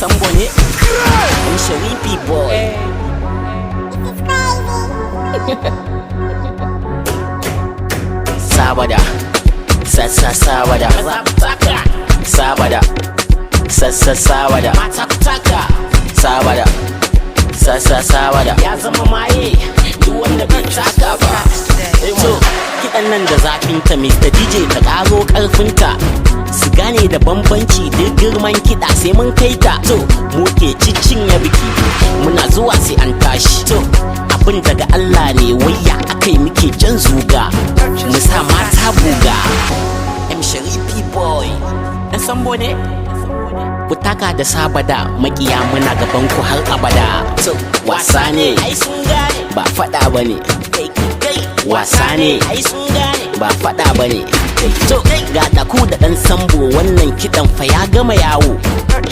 Sambo ne? I'm Sharifi boy. Sabada, sabada, sabada, sabada, sabada, sabada. Ya zama maye, duk wanda bai taka ba. To, kiɗan nan da zafinta Mr. DJ ta ƙaro ƙarfinta. Su gane da bambanci duk girman kiɗa sai mun kai ta. To, mu ke cinye biki, muna zuwa sai an tashi. To, abin daga Allah ne wayya akai muke jan zuga. Mu sa mata buga. M Sharifi boy, ɗan Sambo ne? Ku taka da sabada, makiya muna gaban ku har abada. To, wasa ne, ba faɗa bane. Wasa ne, ba faɗa bane. To, ga ku da ɗan Sambo, wannan kiɗan fa ya gama yawo.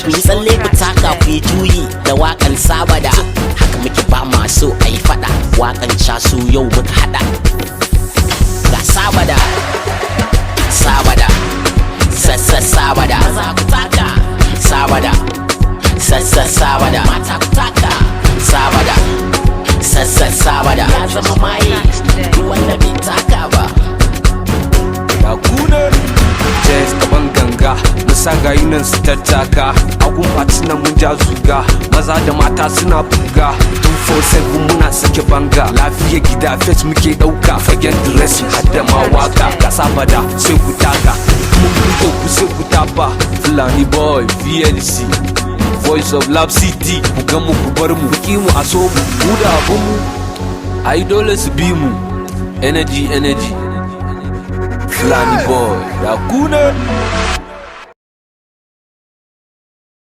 Ku yi tsalle ku taka ku yi juyi da waƙan sabada. Haka muke ba masu ai faɗa, waƙan casu yau muka haɗa. Ga sabada, sabada, sabada, sabada, sabada, mata ku taka, sabada, sabada. Ya zama maye, duk wanda bai taka ba. Jazz gaban ganga, musa gayu nan su tattaka. Agun fatina mun ja zuga, maza da mata suna buga. 247 muna sake banga, lafiya gida fet muke dauka. Fagen dressing hadda ma waka, ga sabada sai ku taka. Mun buɗe ku sai ku tafa. Fulani boy, VLC, Voice of Love City. Ku ga mu ku bar mu, ki mu a so mu da abun mu. Ai dole su bi mu, energy. Fulani boy, ya kuna.